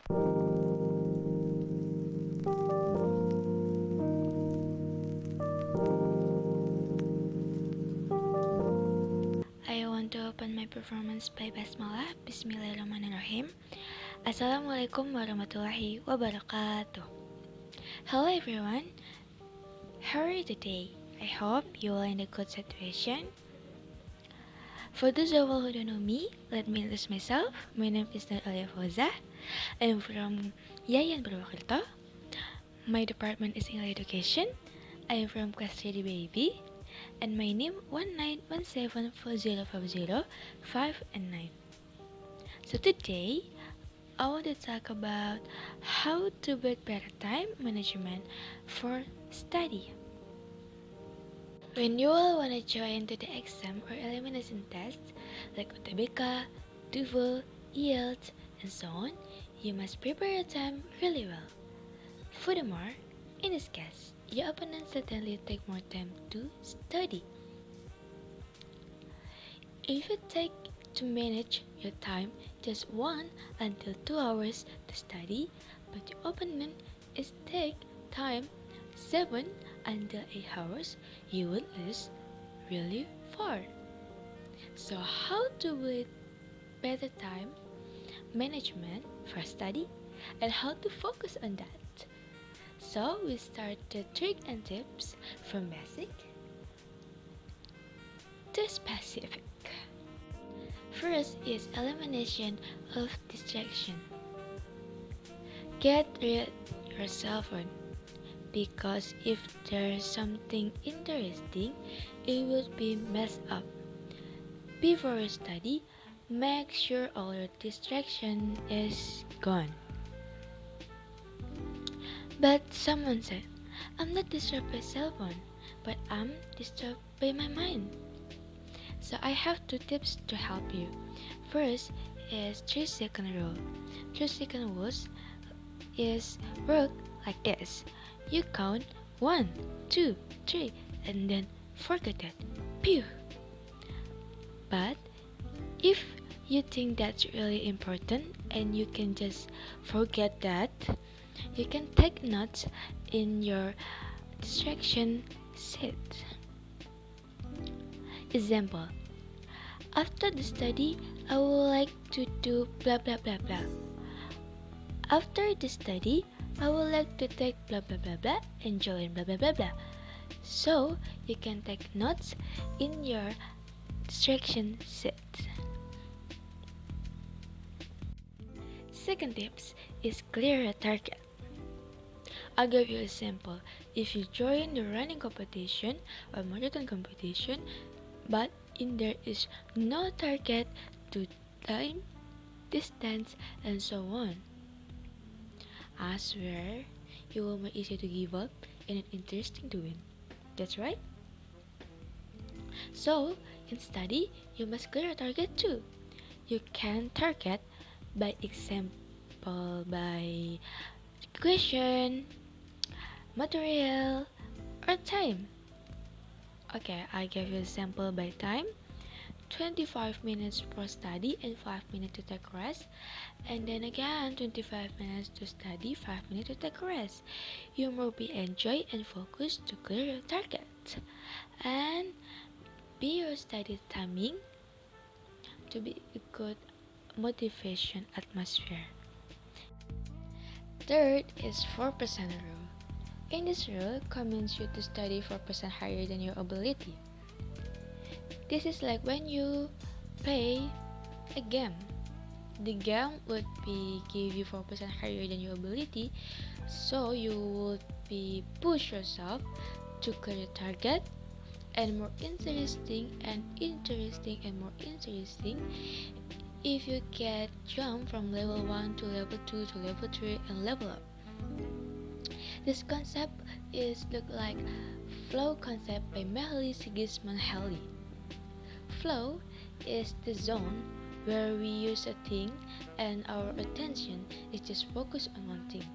I want to open my performance by Basmalah. Bismillahirrahmanirrahim. Assalamualaikum warahmatullahi wabarakatuh. Hello everyone. How are you today? I hope you are in a good situation. For those of you who don't know me, let me introduce myself. My name is Nur Aolia Faozah. I am from Yayan Purwokerto. My department is English Education. I am from class 3 baby. And my name 19174050 and 9. So today, I want to talk about how to build better time management for study. When you all want to join to the exam or elimination tests like UTBK, TOEFL, IELTS, and so on, you must prepare your time really well. Furthermore, in this case, your opponents certainly take more time to study. If you take to manage your time just 1 until 2 hours to study, but your opponent is take time 7 until 8 hours, you will lose really far. So how to build better time management for study and how to focus on that? So we start the trick and tips from basic to specific. First is elimination of distraction. Get rid of your cell phone because if there's something interesting, it will be messed up. Before you study, make sure all your distraction is gone. But someone said, I'm not disturbed by cell phone, but I'm disturbed by my mind. So I have 2 tips to help you. First is 3-second rule. 3-second rules is work like this. You count 1, 2, 3, and then forget it. Pew! But if you think that's really important and you can just forget that, you can take notes in your distraction sheet. Example: after the study, I would like to do blah blah blah blah. After the study, I would like to take blah blah blah blah and join blah blah blah blah. So you can take notes in your distraction sheet. Second tips is clear a target. I'll give you a example. If you join the running competition or marathon competition, but in there is no target to time, distance, and so on, I swear you will be easy to give up and interesting to win. That's right. So in study, you must clear a target too. You can target by example by question, material, or time. Okay, I give you a sample by time. 25 minutes for study and 5 minutes to take rest. And then again, 25 minutes to study, 5 minutes to take rest. You will be enjoy and focus to clear your target. And be your study timing to be a good motivation atmosphere. Third is 4% rule. In this rule, commands you to study 4% higher than your ability. This is like when you play a game. The game would be give you 4% higher than your ability, so you would be push yourself to clear your target and more interesting and interesting and more interesting if you get jump from level 1 to level 2 to level 3 and level up. This concept is look like flow concept by Mihaly Csikszentmihalyi. Flow is the zone where we use a thing and our attention is just focused on one thing.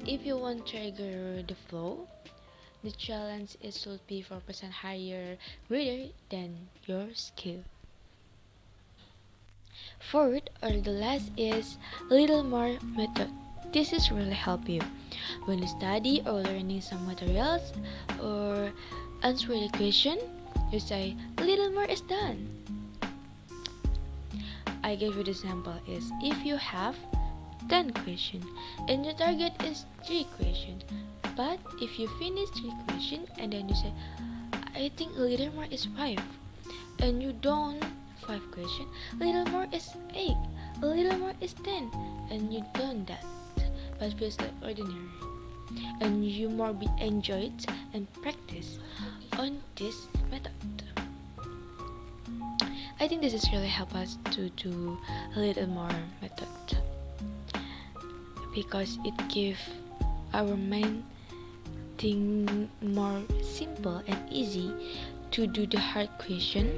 If you want to trigger the flow, the challenge is should be 4% higher greater than your skill. Fourth or the last is little more method. This is really help you when you study or learning some materials or answer the question. You say a little more is done. I give you the example is if you have 10 questions and your target is 3 questions, but if you finish 3 questions and then you say I think a little more is 5, and you done 5 questions, a little more is 8, a little more is 10, and you done that, but feels like ordinary, and you more be enjoyed and practice on this method. I think this is really help us to do a little more method because it give our mind thing more simple and easy to do the hard question.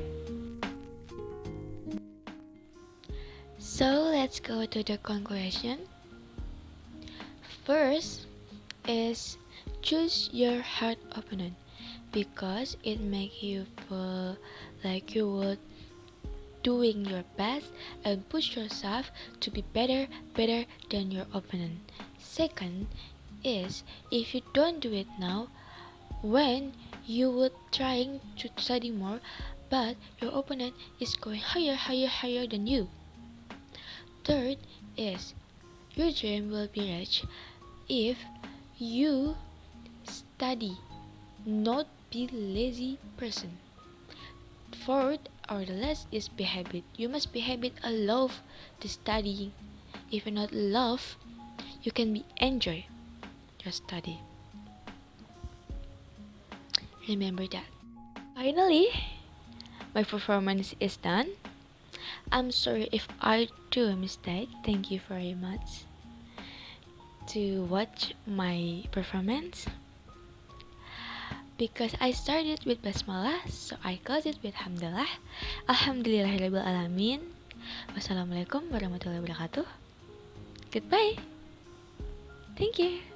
So let's go to the conclusion. First is choose your hard opponent because it makes you feel like you would doing your best and push yourself to be better than your opponent. Second is if you don't do it now, when you would trying to study more, but your opponent is going higher than you. Third is your dream will be reached if you study, not be lazy person. Fourth or the last is be habit. You must be habit a love to studying. If you not love, you can be enjoy your study. Remember that. Finally, my performance is done. I'm sorry if I do a mistake. Thank you very much to watch my performance. Because I started with basmalah, so I close it with hamdalah. Alhamdulillahirabbil alamin. Wassalamualaikum warahmatullahi wabarakatuh. Goodbye. Thank you.